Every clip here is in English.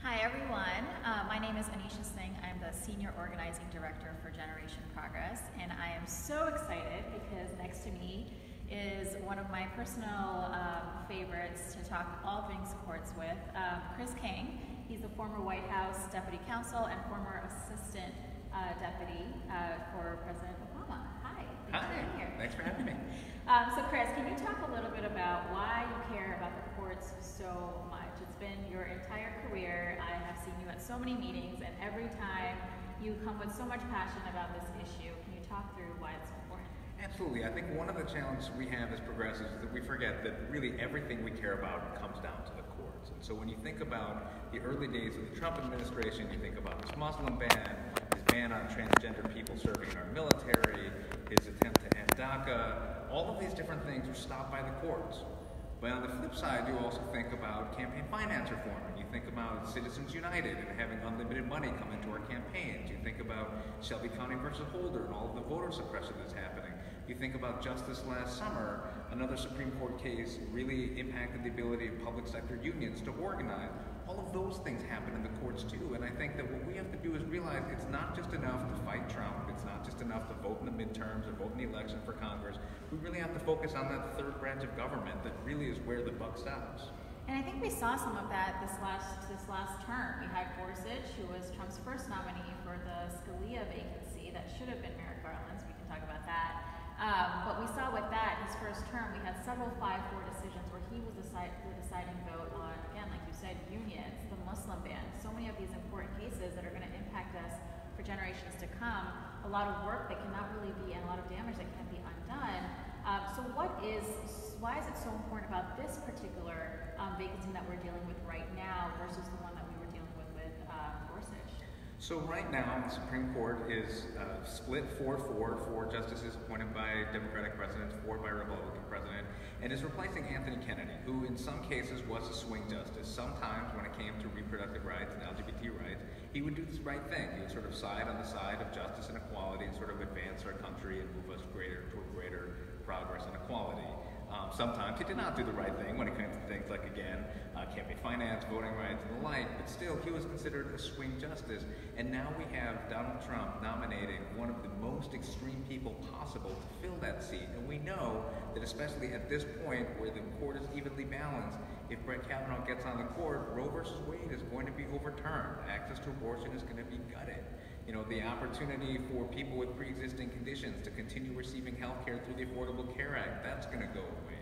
Hi everyone, my name is Anisha Singh. I'm the Senior Organizing Director for Generation Progress, and I am so excited because next to me is one of my personal favorites to talk all things courts with, Kang. He's the former White House Deputy Counsel and former Assistant Deputy for President Obama. Hi, thanks for being here. Thanks for having me. So Chris, can you talk a little bit about why you care about the courts so much? It's been your entire career. I have seen you at so many meetings, and every time you come with so much passion about this issue. Can you talk through why it's important? Absolutely. I think one of the challenges we have as progressives is that we forget that really everything we care about comes down to the courts. And so when you think about the early days of the Trump administration, you think about his Muslim ban, his ban on transgender people serving in our military, his attempt to end DACA, all of these different things were stopped by the courts. But on the flip side, you also think about campaign finance reform, and you think about Citizens United and having unlimited money come into our campaigns. You think about Shelby County versus Holder and all of the voter suppression that's happening. You think about just this last summer, another Supreme Court case really impacted the ability of public sector unions to organize. All of those things happen in the courts too, and I think that what we have to do is realize it's not just enough to fight Trump, it's not just enough to vote in the midterms or vote in the election for Congress. We really have to focus on that third branch of government that really is where the buck stops. And I think we saw some of that this last term. We had Gorsuch, who was Trump's first nominee for the Scalia vacancy that should have been Merrick Garland's. We can talk about that. But we saw with that, his first term, we had several 5-4 decisions where he was the deciding vote on, again, like you said, unions, the Muslim ban, so many of these important cases that are going to impact us for generations to come, a lot of work that cannot really be, and a lot of damage that can't be undone. So why is it so important about this particular vacancy that we're dealing with right now versus the one that we were dealing with Gorsuch? So right now, the Supreme Court is split 4-4, 4 justices appointed by Democratic presidents, 4 by Republican president, and is replacing Anthony Kennedy, who in some cases was a swing justice. Sometimes when it came to reproductive rights and LGBT rights, he would do the right thing. He would sort of side on the side of justice and equality and sort of advance our country and move us toward greater progress and equality. Sometimes he did not do the right thing when it came to things like, again, campaign finance, voting rights, and the like, but still, he was considered a swing justice. And now we have Donald Trump nominating one of the most extreme people possible to fill that seat. And we know that especially at this point where the court is evenly balanced, if Brett Kavanaugh gets on the court, Roe versus Wade is going to be overturned. Access to abortion is going to be gutted. You know, the opportunity for people with pre-existing conditions to continue receiving health care through the Affordable Care Act, that's going to go away.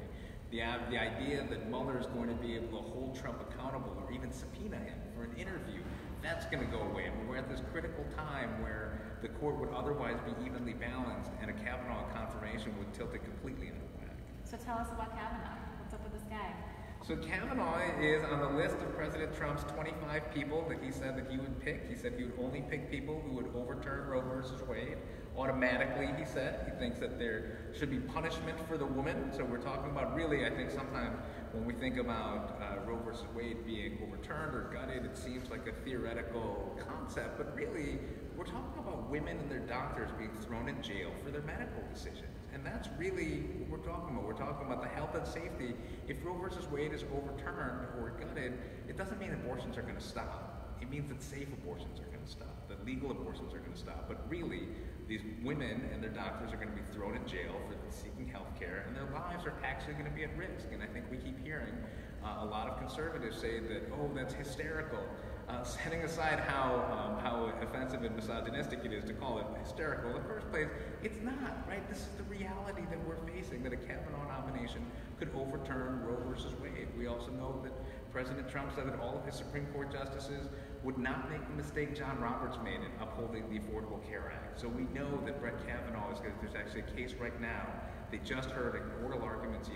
The idea that Mueller is going to be able to hold Trump accountable or even subpoena him for an interview, that's going to go away. I mean, we're at this critical time where the court would otherwise be evenly balanced and a Kavanaugh confirmation would tilt it completely out of whack. So tell us about Kavanaugh. What's up with this guy? So Kavanaugh is on the list of President Trump's 25 people that he said that he would pick. He said he would only pick people who would overturn Roe versus Wade. Automatically, he said, he thinks that there should be punishment for the woman. So we're talking about really, I think sometimes when we think about Roe versus Wade being overturned or gutted, it seems like a theoretical concept, but really, we're talking about women and their doctors being thrown in jail for their medical decisions. And that's really what we're talking about. We're talking about the health and safety. If Roe versus Wade is overturned or gutted, it doesn't mean abortions are going to stop. It means that safe abortions are going to stop, that legal abortions are going to stop. But really, these women and their doctors are going to be thrown in jail for seeking health care, and their lives are actually going to be at risk. And I think we keep hearing a lot of conservatives say that, oh, that's hysterical. Setting aside how offensive and misogynistic it is to call it hysterical, in the first place, it's not, right? This is the reality that we're facing, that a Kavanaugh nomination could overturn Roe versus Wade. We also know that President Trump said that all of his Supreme Court justices would not make the mistake John Roberts made in upholding the Affordable Care Act. So we know that Brett Kavanaugh is going to, there's actually a case right now. They just heard oral arguments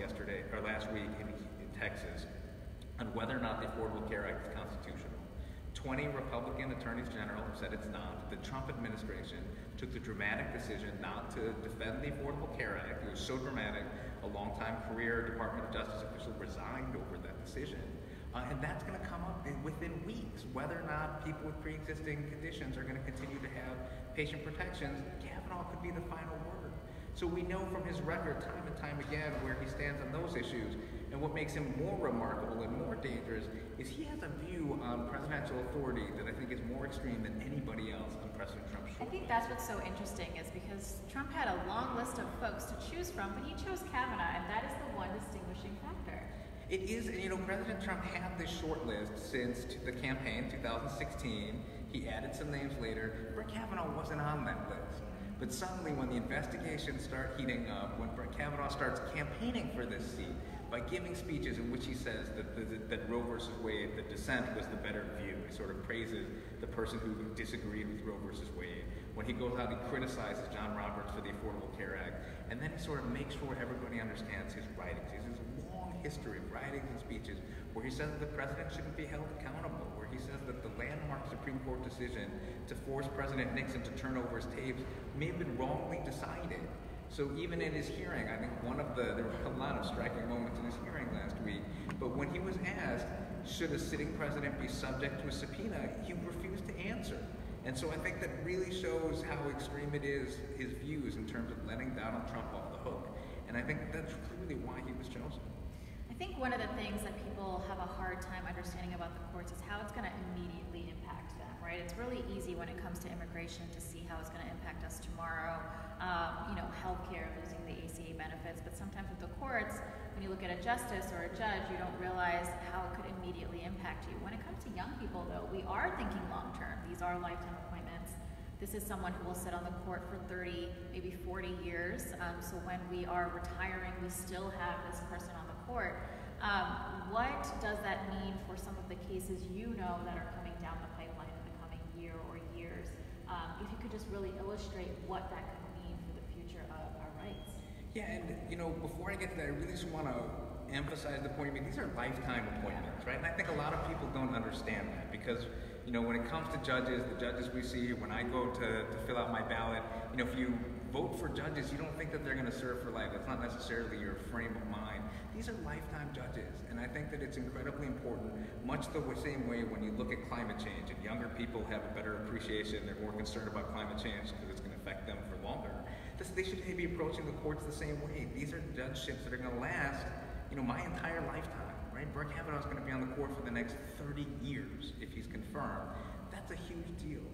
last week in Texas on whether or not the Affordable Care Act is constitutional. 20 Republican attorneys general have said it's not. The Trump administration took the dramatic decision not to defend the Affordable Care Act. It was so dramatic, a longtime career Department of Justice official resigned over that decision. And that's going to come up within weeks. Whether or not people with pre-existing conditions are going to continue to have patient protections, Kavanaugh could be the final word. So we know from his record time and time again where he stands on those issues. And what makes him more remarkable and more dangerous is he has a view on presidential authority that I think is more extreme than anybody else on President Trump's I think that's what's so interesting is because Trump had a long list of folks to choose from, but he chose Kavanaugh, and that is the one distinguishing factor. It is, and President Trump had this short list since the campaign, 2016. He added some names later. Brett Kavanaugh wasn't on that list. But suddenly, when the investigations start heating up, when Brett Kavanaugh starts campaigning for this seat, by giving speeches in which he says that Roe versus Wade, the dissent was the better view. He sort of praises the person who disagreed with Roe versus Wade. When he goes out, he criticizes John Roberts for the Affordable Care Act. And then he sort of makes sure everybody understands his writings. He has this long history of writings and speeches where he says that the president shouldn't be held accountable, where he says that the landmark Supreme Court decision to force President Nixon to turn over his tapes may have been wrongly decided. So even in his hearing, I think there were a lot of striking moments in his hearing last week, but when he was asked, should a sitting president be subject to a subpoena, he refused to answer. And so I think that really shows how extreme it is, his views in terms of letting Donald Trump off the hook. And I think that's clearly why he was chosen. I think one of the things that people have a hard time understanding about the courts is how it's going to immediately impact them, right? It's really easy when it comes to immigration to see how it's going to impact us tomorrow. Healthcare, losing the ACA benefits, but sometimes with the courts, when you look at a justice or a judge, you don't realize how it could immediately impact you. When it comes to young people, though, we are thinking long term. These are lifetime appointments. This is someone who will sit on the court for 30, maybe 40 years. So when we are retiring, we still have this person on the court. What does that mean for some of the cases that are coming down the pipeline in the coming year or years? If you could just really illustrate what that could mean for the future of our rights. Yeah, and before I get to that, I really just want to emphasize the point. I mean, these are lifetime appointments, right? And I think a lot of people don't understand that because, when it comes to judges, the judges we see, when I go to fill out my ballot, if you vote for judges, you don't think that they're going to serve for life. That's not necessarily your frame of mind. These are lifetime judges, and I think that it's incredibly important, much the same way when you look at climate change, and younger people have a better appreciation, they're more concerned about climate change because it's going to affect them for longer. They should be approaching the courts the same way. These are judgeships that are going to last, my entire lifetime, right? Brett Kavanaugh is going to be on the court for the next 30 years if he's confirmed. That's a huge deal.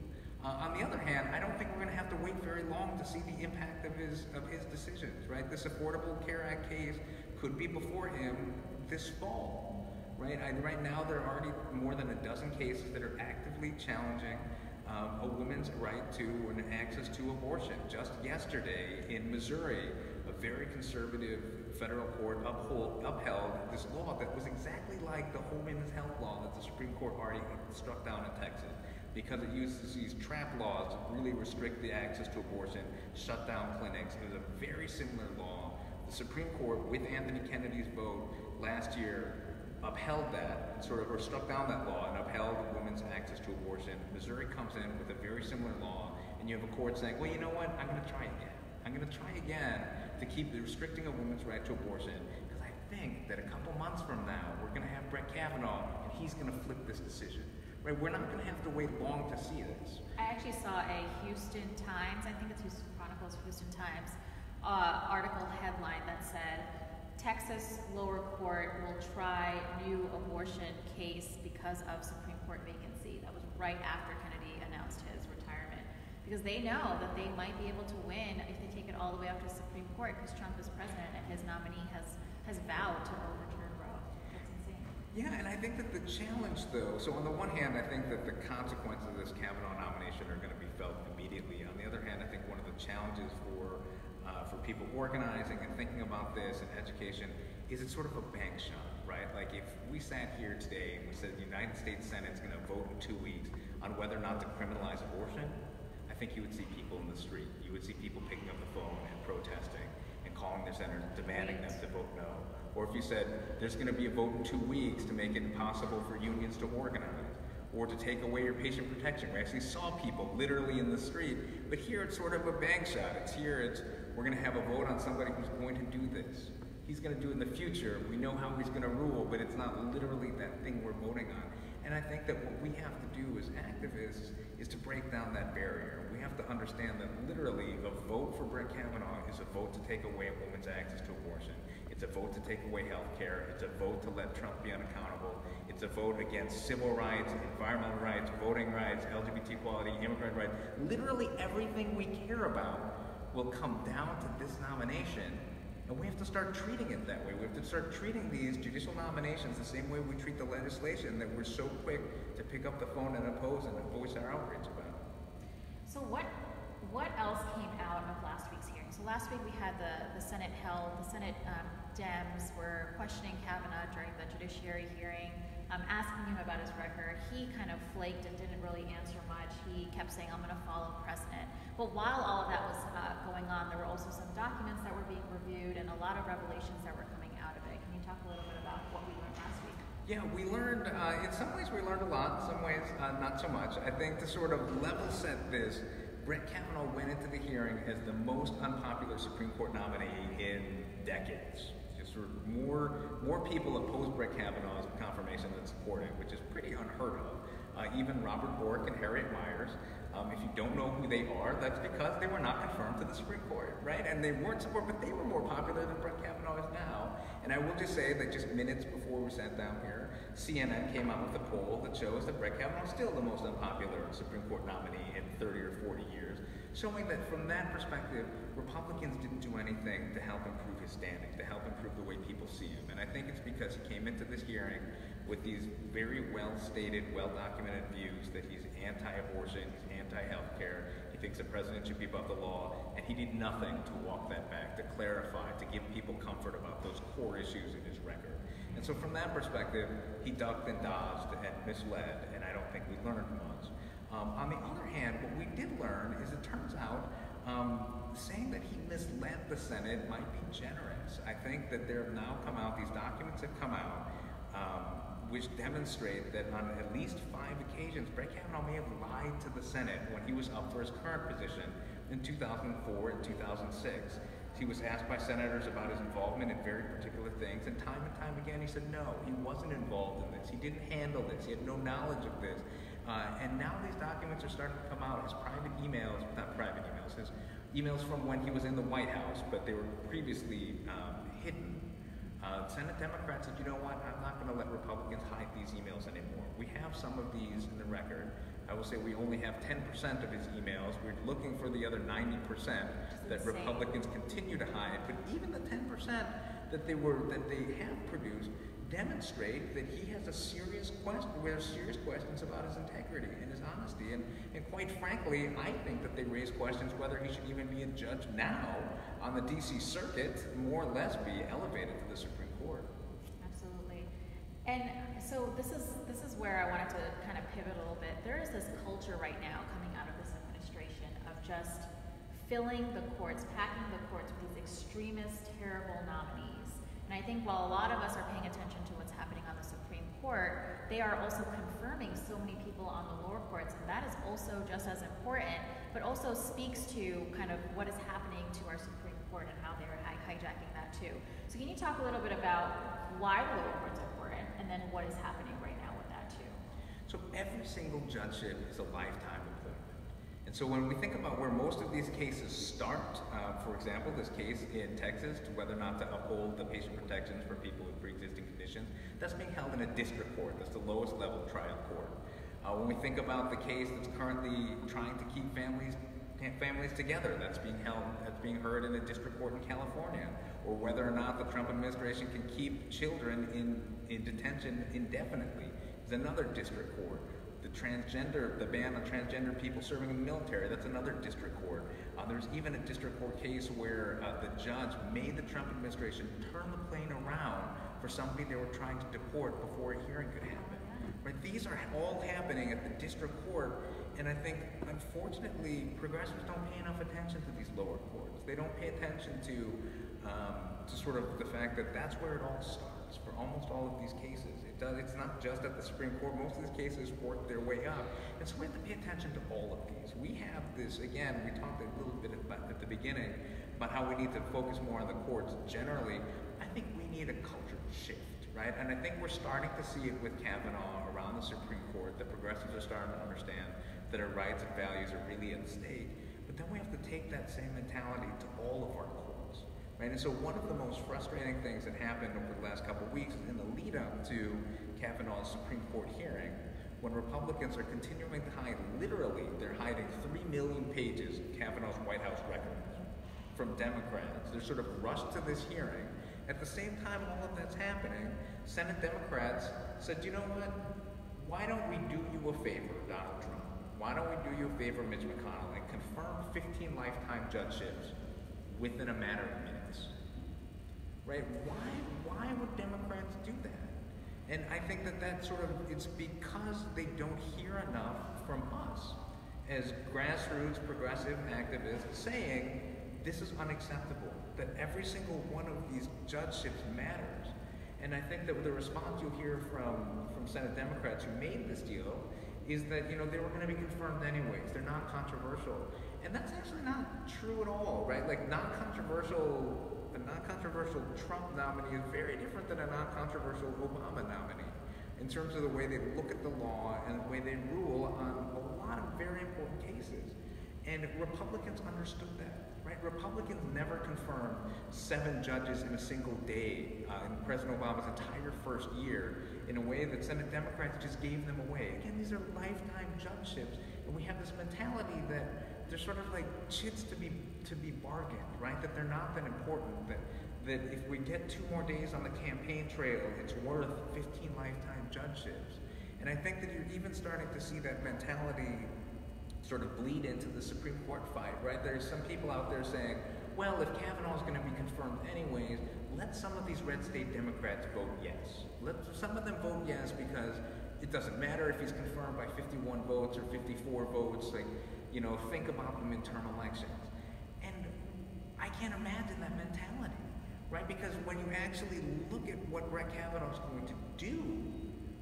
On the other hand, I don't think we're going to have to wait very long to see the impact of his decisions, right? This Affordable Care Act case could be before him this fall, right? Right now, there are already more than a dozen cases that are actively challenging a woman's right to and access to abortion. Just yesterday in Missouri, a very conservative federal court upheld this law that was exactly like the women's health law that the Supreme Court already struck down in Texas, because it uses these trap laws to really restrict the access to abortion, shut down clinics. It was a very similar law. The Supreme Court, with Anthony Kennedy's vote last year, upheld that, or struck down that law and upheld women's access to abortion. Missouri comes in with a very similar law, and you have a court saying, well, you know what, I'm going to try again. I'm going to try again to keep restricting a woman's right to abortion, because I think that a couple months from now, we're going to have Brett Kavanaugh, and he's going to flip this decision. Right? We're not going to have to wait long to see this. I actually saw a Houston Times, I think it's Houston Chronicles, Houston Times, article headline that said, Texas lower court will try new abortion case because of Supreme Court vacancy. That was right after Kennedy announced his retirement. Because they know that they might be able to win if they take it all the way up to the Supreme Court, because Trump is president and his nominee has vowed to overturn Roe. That's insane. Yeah, and I think that the challenge, though, so on the one hand, I think that the consequences of this Kavanaugh nomination are going to be felt immediately. On the other hand, I think one of the challenges for people organizing and thinking about this and education is it's sort of a bank shot, right? Like if we sat here today and we said the United States Senate is going to vote in 2 weeks on whether or not to criminalize abortion, I think you would see people in the street. You would see people picking up the phone and protesting and calling their senators, demanding them to vote no. Or if you said there's going to be a vote in 2 weeks to make it impossible for unions to organize, or to take away your patient protection. We actually saw people literally in the street, but here it's sort of a bank shot. We're going to have a vote on somebody who's going to do this. He's going to do it in the future. We know how he's going to rule, but it's not literally that thing we're voting on. And I think that what we have to do as activists is to break down that barrier. We have to understand that literally a vote for Brett Kavanaugh is a vote to take away a woman's access to abortion. It's It's a vote to take away health care. It's a vote to let Trump be unaccountable. It's a vote against civil rights, environmental rights, voting rights, LGBT equality, immigrant rights. Literally everything we care about will come down to this nomination, and we have to start treating it that way. We have to start treating these judicial nominations the same way we treat the legislation that we're so quick to pick up the phone and oppose and voice our outrage about. So what else came out of last week's hearing? So last week we had the Senate held, the Senate Dems were questioning Kavanaugh during the judiciary hearing, asking him about his record. He kind of flaked and didn't really answer much. He kept saying, I'm going to follow precedent. But while all of that was going on, there were also some documents that were being reviewed and a lot of revelations that were coming out of it. Can you talk a little bit about what we learned last week? Yeah, we learned, in some ways we learned a lot, in some ways not so much. I think to sort of level set this, Brett Kavanaugh went into the hearing as the most unpopular Supreme Court nominee in decades. Just sort of more people opposed Brett Kavanaugh's confirmation than support him, which is pretty unheard of. Even Robert Bork and Harriet Miers, if you don't know who they are, that's because they were not confirmed to the Supreme Court, right? And they weren't supported, but they were more popular than Brett Kavanaugh is now. And I will just say that just minutes before we sat down here, CNN came out with a poll that shows that Brett Kavanaugh is still the most unpopular Supreme Court nominee in 30 or 40 years, showing that from that perspective, Republicans didn't do anything to help improve his standing, to help improve the way people see him. And I think it's because he came into this hearing with these very well-stated, well-documented views that he's anti-abortion, he's anti-healthcare, he thinks the president should be above the law, and he did nothing to walk that back, to clarify, to give people comfort about those core issues in his record. And so from that perspective, he ducked and dodged and misled, and I don't think we learned much. On the other hand, what we did learn is it turns out saying that he misled the Senate might be generous. I think that there have now come out, these documents have come out, which demonstrate that on at least 5 occasions, Brett Kavanaugh may have lied to the Senate when he was up for his current position in 2004 and 2006. He was asked by senators about his involvement in very particular things, and time again he said no, he wasn't involved in this, he didn't handle this, he had no knowledge of this. And now these documents are starting to come out, his private emails, not private emails, his emails from when he was in the White House, but they were previously hidden. Senate Democrats said, you know what, I'm not going to let Republicans hide these emails anymore. We have some of these in the record. I will say we only have 10% of his emails. We're looking for the other 90% that Republicans continue to hide. But even the 10% that they have produced demonstrate that he has serious questions about his integrity and his honesty. And quite frankly, I think that they raise questions whether he should even be a judge now on the D.C. Circuit, more or less be elevated to the Supreme Court. Absolutely. And so this is where I wanted to kind of pivot a little bit. There is this culture right now coming out of this administration of just filling the courts, packing the courts with these extremist, terrible nominees. And I think while a lot of us are paying attention to what's happening on the Supreme Court, they are also confirming so many people on the lower courts, and that is also just as important, but also speaks to kind of what is happening to our Supreme Court and how they're hijacking that too. So can you talk a little bit about why the lower courts are important, and then what is happening right now with that too? So every single judgeship is a lifetime appointment. And so when we think about where most of these cases start, for example, this case in Texas, to whether or not to uphold the patient protections for people with pre-existing conditions, that's being held in a district court. That's the lowest level trial court. When we think about the case that's currently trying to keep families together, that's being heard in a district court in California, or whether or not the Trump administration can keep children in detention indefinitely is another district court. The ban on transgender people serving in the military, that's another district court. There's even a district court case where the judge made the Trump administration turn the plane around for somebody they were trying to deport before a hearing could happen. Right? These are all happening at the district court, and I think, unfortunately, progressives don't pay enough attention to these lower courts. They don't pay attention to sort of the fact that that's where it all starts for almost all of these cases. It's not just at the Supreme Court. Most of these cases work their way up. And so we have to pay attention to all of these. We have this, again, we talked a little bit about at the beginning about how we need to focus more on the courts generally. I think we need a culture shift, right? And I think we're starting to see it with Kavanaugh around the Supreme Court, that progressives are starting to understand that our rights and values are really at stake. But then we have to take that same mentality to all of our courts. right? And so one of the most frustrating things that happened over the last couple of weeks in the lead up to Kavanaugh's Supreme Court hearing, when Republicans are continuing to hide, literally, they're hiding 3 million pages of Kavanaugh's White House records from Democrats. They're sort of rushed to this hearing. At the same time all of that's happening, Senate Democrats said, you know what? Why don't we do you a favor, Donald Trump? Why don't we do you a favor, Mitch McConnell, and confirm 15 lifetime judgeships within a matter of minutes? Right? Why would Democrats do that? And I think that sort of, it's because they don't hear enough from us as grassroots progressive activists saying this is unacceptable, that every single one of these judgeships matters. And I think that the response you'll hear from Senate Democrats who made this deal is that, they were going to be confirmed anyways. They're not controversial. And that's actually not true at all, right? Like, a non-controversial Trump nominee is very different than a non-controversial Obama nominee in terms of the way they look at the law and the way they rule on a lot of very important cases. And Republicans understood that, right? Republicans never confirmed 7 judges in a single day in President Obama's entire first year in a way that Senate Democrats just gave them away. Again, these are lifetime judgeships, and we have this mentality that they're sort of like chits to be bargained, right? That they're not that important, that if we get 2 more days on the campaign trail, it's worth 15 lifetime judgeships. And I think that you're even starting to see that mentality sort of bleed into the Supreme Court fight, right? There's some people out there saying, well, if Kavanaugh's going to be confirmed anyways, let some of these red state Democrats vote yes. Let some of them vote yes because it doesn't matter if he's confirmed by 51 votes or 54 votes. Like, think about the midterm elections. And I can't imagine that mentality, right? Because when you actually look at what Brett Kavanaugh's going to do,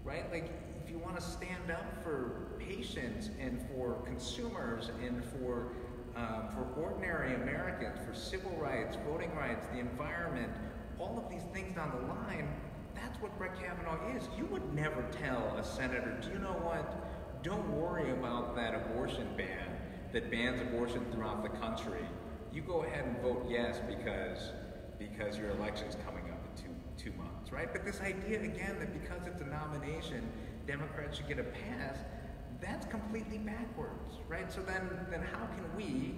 right? Like, if you want to stand up for patients and for consumers and for ordinary Americans, for civil rights, voting rights, the environment, all of these things down the line, that's what Brett Kavanaugh is. You would never tell a senator, do you know what? Don't worry about that abortion ban that bans abortion throughout the country. You go ahead and vote yes because your election's coming up in two months, right? But this idea, again, that because it's a nomination, Democrats should get a pass, that's completely backwards, right? So then how can we,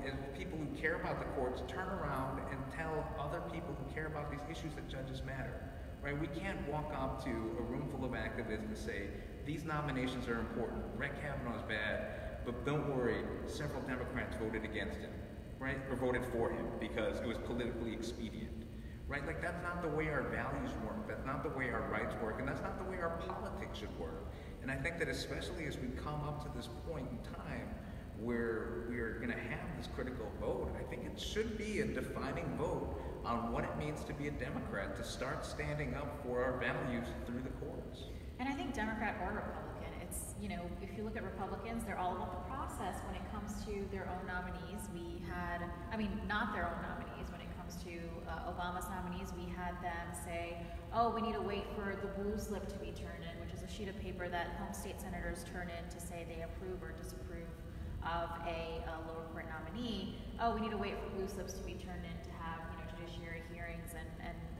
as people who care about the courts, turn around and tell other people who care about these issues that judges matter, right? We can't walk up to a room full of activists and say, these nominations are important, Brett Kavanaugh's bad, but don't worry, several Democrats voted against him, right? Or voted for him because it was politically expedient, right? Like, that's not the way our values work, that's not the way our rights work, and that's not the way our politics should work. And I think that especially as we come up to this point in time where we are going to have this critical vote, I think it should be a defining vote on what it means to be a Democrat, to start standing up for our values through the courts. And I think Democrat or Republican, it's, if you look at Republicans, they're all about the process when it comes to their own nominees. Not their own nominees. When it comes to Obama's nominees, we had them say, oh, we need to wait for the blue slip to be turned in, which is a sheet of paper that home state senators turn in to say they approve or disapprove of a lower court nominee. Oh, we need to wait for blue slips to be turned in to have, judiciary hearings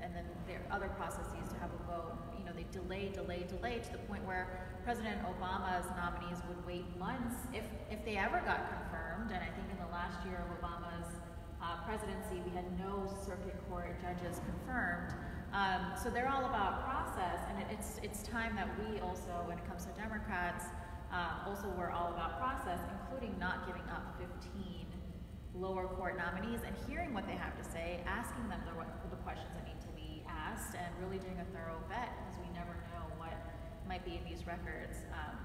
and then there are other processes to have a vote. They delay to the point where President Obama's nominees would wait months if they ever got confirmed. And I think in the last year of Obama's presidency, we had no circuit court judges confirmed. So they're all about process, and it's time that we also, when it comes to Democrats, we're all about process, including not giving up 15 lower court nominees and hearing what they have to say, asking them the questions that need to be asked, and really doing a thorough vet, because we never know what might be in these records,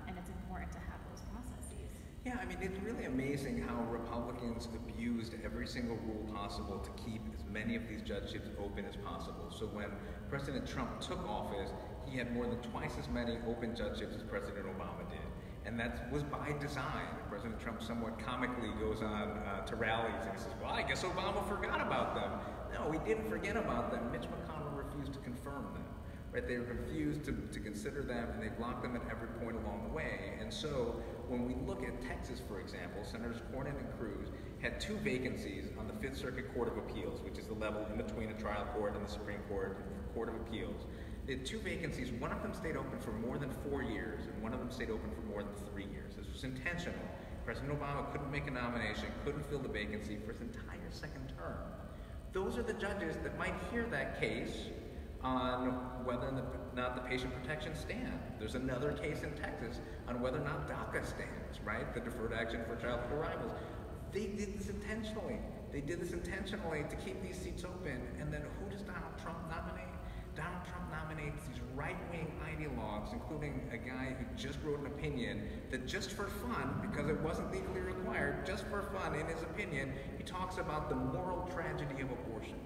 and it's important to have those processes. Yeah, it's really amazing how Republicans abused every single rule possible to keep as many of these judgeships open as possible. So when President Trump took office, he had more than twice as many open judgeships as President Obama did. And that was by design. President Trump somewhat comically goes on to rallies and he says, well, I guess Obama forgot about them. No, he didn't forget about them. Mitch McConnell refused to confirm them. Right? They refused to consider them, and they blocked them at every point along the way. And so when we look at Texas, for example, Senators Cornyn and Cruz had 2 vacancies on the Fifth Circuit Court of Appeals, which is the level in between a trial court and the Supreme Court, Court of Appeals. They had 2 vacancies. One of them stayed open for more than 4 years, and one of them stayed open for more than 3 years. This was intentional. President Obama couldn't make a nomination, couldn't fill the vacancy for his entire second term. Those are the judges that might hear that case on whether or not the patient protection stands. There's another case in Texas on whether or not DACA stands, right? The Deferred Action for Childhood Arrivals. They did this intentionally. They did this intentionally to keep these seats open. And then who does Donald Trump nominate? Donald Trump nominates these right-wing ideologues, including a guy who just wrote an opinion that just for fun, because it wasn't legally required, just for fun, in his opinion, he talks about the moral tragedy of abortion,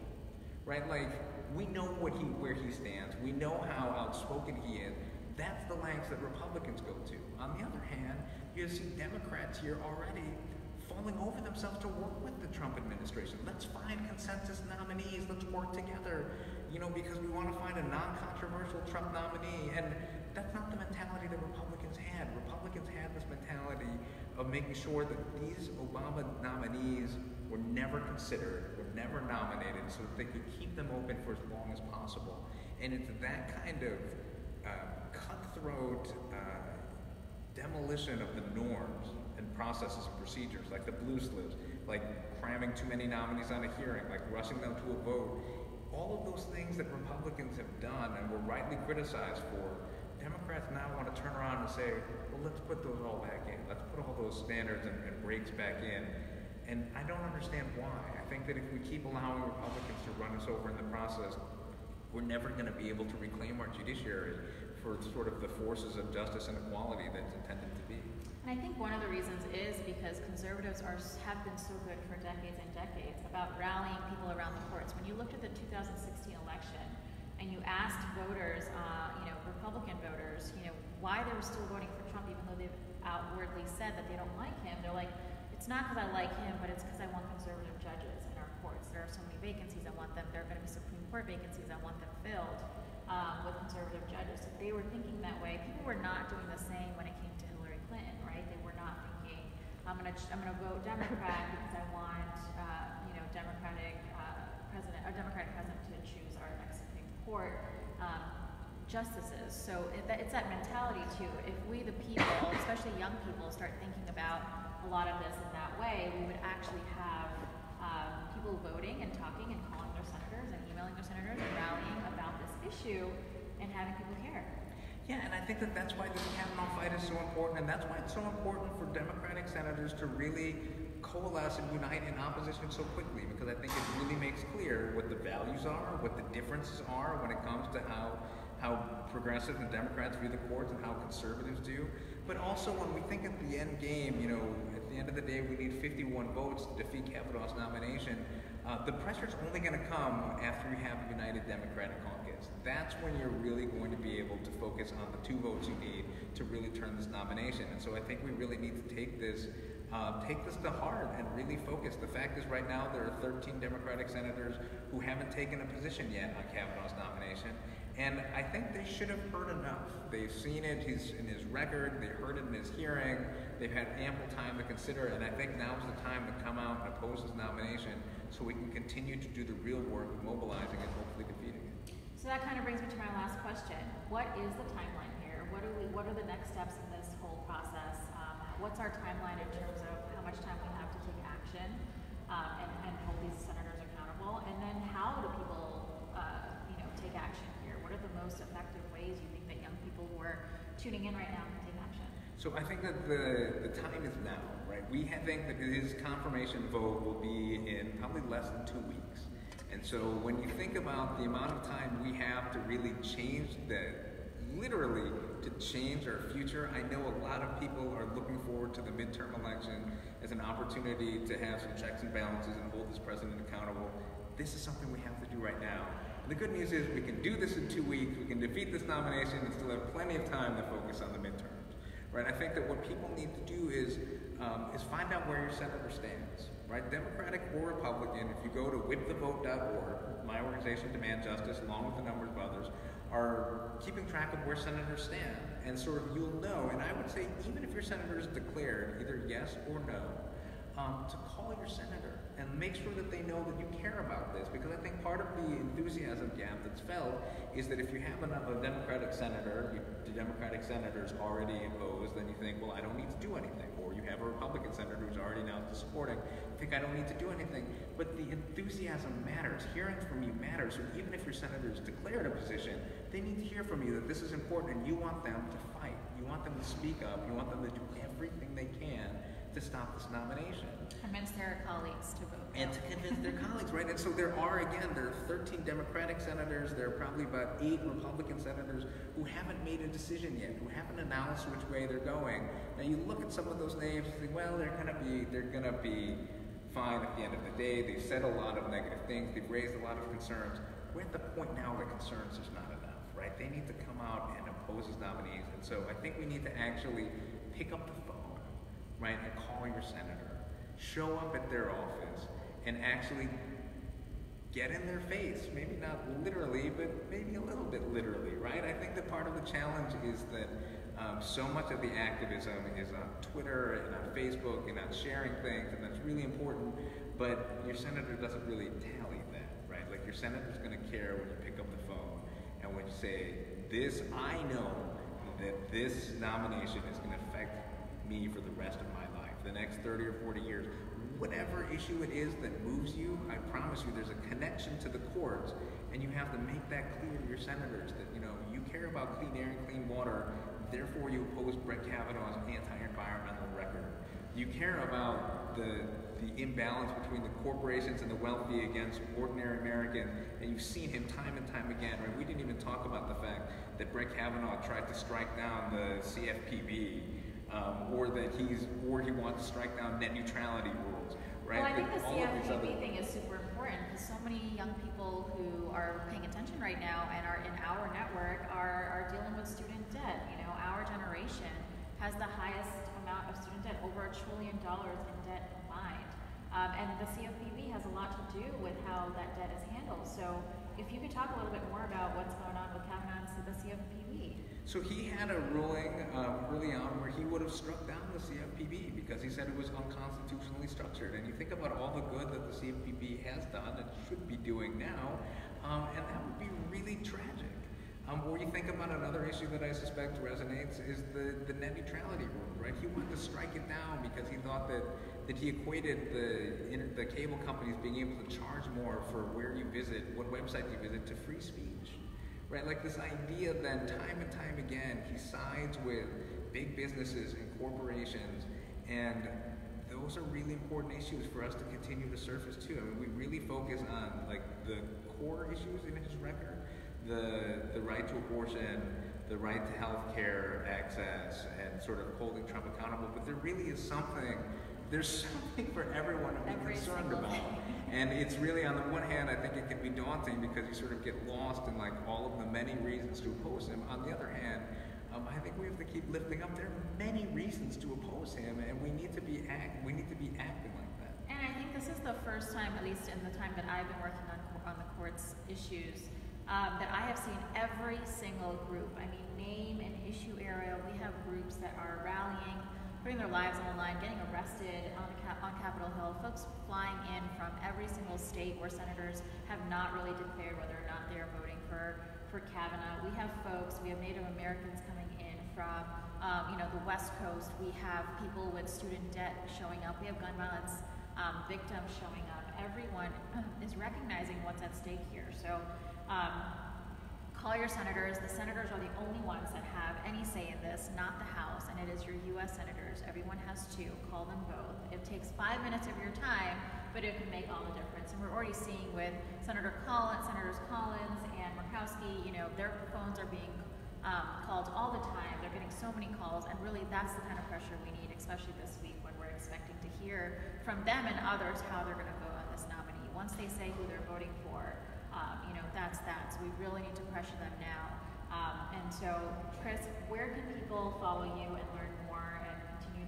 right? Like, we know where he stands. We know how outspoken he is. That's the lengths that Republicans go to. On the other hand, you see Democrats here already falling over themselves to work with the Trump administration. Let's find consensus nominees. Let's work together, because we want to find a non-controversial Trump nominee. And that's not the mentality that Republicans had. Republicans had this mentality of making sure that these Obama nominees were never considered, were never nominated, so that they could keep them open for as long as possible. And it's that kind of cutthroat demolition of the norms and processes and procedures, like the blue slips, like cramming too many nominees on a hearing, like rushing them to a vote. All of those things that Republicans have done and were rightly criticized for, Democrats now want to turn around and say, well, let's put those all back in. Let's put all those standards and breaks back in. And I don't understand why. I think that if we keep allowing Republicans to run us over in the process, we're never going to be able to reclaim our judiciary for sort of the forces of justice and equality that it's intended to be. And I think one of the reasons is because conservatives have been so good for decades and decades about rallying people around the courts. When you looked at the 2016 election and you asked voters, Republican voters, why they were still voting for Trump even though they've outwardly said that they don't like him, they're like, it's not because I like him, but it's because I want conservative judges in our courts. There are so many vacancies, I want them. There are going to be Supreme Court vacancies, I want them filled with conservative judges. So they were thinking that way. People were not doing the same when it came to Hillary Clinton, right? They were not thinking, I'm going to vote Democrat because I want, Democratic president to choose our next Supreme Court justices. So it's that mentality too. If we, the people, especially young people, start thinking about a lot of this in that way, we would actually have people voting and talking and calling their senators and emailing their senators and rallying about this issue and having people care. Yeah, and I think that that's why this Kavanaugh fight is so important, and that's why it's so important for Democratic senators to really coalesce and unite in opposition so quickly, because I think it really makes clear what the values are, what the differences are when it comes to how progressives and Democrats view the courts and how conservatives do. But also when we think at the end game, at the end of the day, we need 51 votes to defeat Kavanaugh's nomination. The pressure's only going to come after we have a united Democratic caucus. That's when you're really going to be able to focus on the 2 votes you need to really turn this nomination. And so I think we really need to take this to heart and really focus. The fact is right now there are 13 Democratic senators who haven't taken a position yet on Kavanaugh's nomination. And I think they should have heard enough. They've seen it in his record, they heard it in his hearing, they've had ample time to consider it, and I think now's the time to come out and oppose his nomination so we can continue to do the real work of mobilizing and hopefully defeating it. So that kind of brings me to my last question. What is the timeline here? What are the next steps in this whole process? What's our timeline in terms of how much time we have to take action and hold these senators accountable? And then how do people take action here? What are the most effective ways you think that young people who are tuning in right now can take action? So I think that the time is now, right? We think that his confirmation vote will be in probably less than 2 weeks. And so when you think about the amount of time we have to really change literally to change our future, I know a lot of people are looking forward to the midterm election as an opportunity to have some checks and balances and hold this president accountable. This is something we have to do right now. The good news is we can do this in 2 weeks, we can defeat this nomination and still have plenty of time to focus on the midterms, right? I think that what people need to do is find out where your senator stands, right? Democratic or Republican, if you go to whipthevote.org, my organization, Demand Justice, along with a number of others, are keeping track of where senators stand. And sort of you'll know, and I would say even if your senator is declared either yes or no, to call your senator and make sure that they know that you care about this. Because I think part of the enthusiasm gap that's felt is that if you have a Democratic senator, the Democratic senator's already opposed, then you think, well, I don't need to do anything. Or you have a Republican senator who's already now supporting, you think I don't need to do anything. But the enthusiasm matters. Hearing from you matters. So even if your senator's declared a position, they need to hear from you that this is important and you want them to fight. You want them to speak up. You want them to do everything they can to stop this nomination. Convince their colleagues to vote. And to convince their colleagues, right? And so there are 13 Democratic senators, there are probably about 8 Republican senators who haven't made a decision yet, who haven't announced which way they're going. Now you look at some of those names and think, well, they're gonna be fine at the end of the day. They've said a lot of negative things, they've raised a lot of concerns. We're at the point now where concerns is not enough, right? They need to come out and oppose as nominees. And so I think we need to actually pick up the phone, right, and call your senator. Show up at their office and actually get in their face, maybe not literally, but maybe a little bit literally, right? I think that part of the challenge is that so much of the activism is on Twitter and on Facebook and on sharing things, and that's really important, but your senator doesn't really tally that, right? Like your senator's gonna care when you pick up the phone and when you say, I know that this nomination is gonna affect me for the rest of my life, the next 30 or 40 years. Whatever issue it is that moves you, I promise you there's a connection to the courts, and you have to make that clear to your senators that, you care about clean air and clean water, therefore you oppose Brett Kavanaugh's anti-environmental record. You care about the imbalance between the corporations and the wealthy against ordinary Americans, and you've seen him time and time again, right? We didn't even talk about the fact that Brett Kavanaugh tried to strike down the CFPB, or he wants to strike down net neutrality rules, right? Well, I think the CFPB thing is super important because so many young people who are paying attention right now and are in our network are dealing with student debt. Our generation has the highest amount of student debt, over $1 trillion in debt combined. And the CFPB has a lot to do with how that debt is handled. So if you could talk a little bit more about what's going on with Kavanaugh and the CFPB. So he had a ruling early on where he would have struck down the CFPB because he said it was unconstitutionally structured. And you think about all the good that the CFPB has done and should be doing now, and that would be really tragic. Or you think about another issue that I suspect resonates is the net neutrality rule, right? He wanted to strike it down because he thought that he equated the cable companies being able to charge more for where you visit, what website you visit, to free speech. Right, like this idea then time and time again, he sides with big businesses and corporations, and those are really important issues for us to continue to surface too. I mean, we really focus on like the core issues in his record, the right to abortion, the right to health care access, and sort of holding Trump accountable, but there really is there's something for everyone to be concerned about. And it's really, on the one hand, I think it can be daunting because you sort of get lost in like all of the many reasons to oppose him. On the other hand, I think we have to keep lifting up. There are many reasons to oppose him, and we need to be acting like that. And I think this is the first time, at least in the time that I've been working on the court's issues, that I have seen every single group. I mean, name and issue area. We have groups that are rallying, putting their lives on the line, getting arrested on Capitol Hill, folks flying in from every single state where senators have not really declared whether or not they are voting for Kavanaugh. We have Native Americans coming in from the West Coast. We have people with student debt showing up. We have gun violence victims showing up. Everyone is recognizing what's at stake here. So call your senators. The senators are the only ones that have any say in this, not the House, and it is your U.S. senators. Everyone has to call them both. It takes 5 minutes of your time, but it can make all the difference. And we're already seeing with Senators Collins and Murkowski, their phones are being called all the time. They're getting so many calls, and really that's the kind of pressure we need, especially this week when we're expecting to hear from them and others how they're going to vote on this nominee. Once they say who they're voting for, that's that. So we really need to pressure them now. And so, Chris, where can people follow you and learn more and continue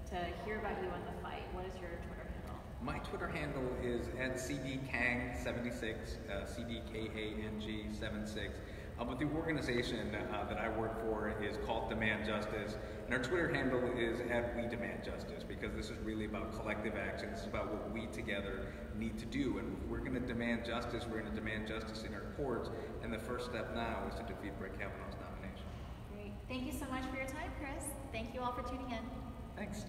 to hear about you in the fight? What is your Twitter handle? My Twitter handle is @CDKang76, CDKANG76. But the organization that I work for is called Demand Justice, and our Twitter handle is @WeDemandJustice, because this is really about collective action. This is about what we together need to do, and if we're going to demand justice, we're going to demand justice in our courts, and the first step now is to defeat Brett Kavanaugh's nomination. Great. Thank you so much for your time, Chris. Thank you all for tuning in. Thanks.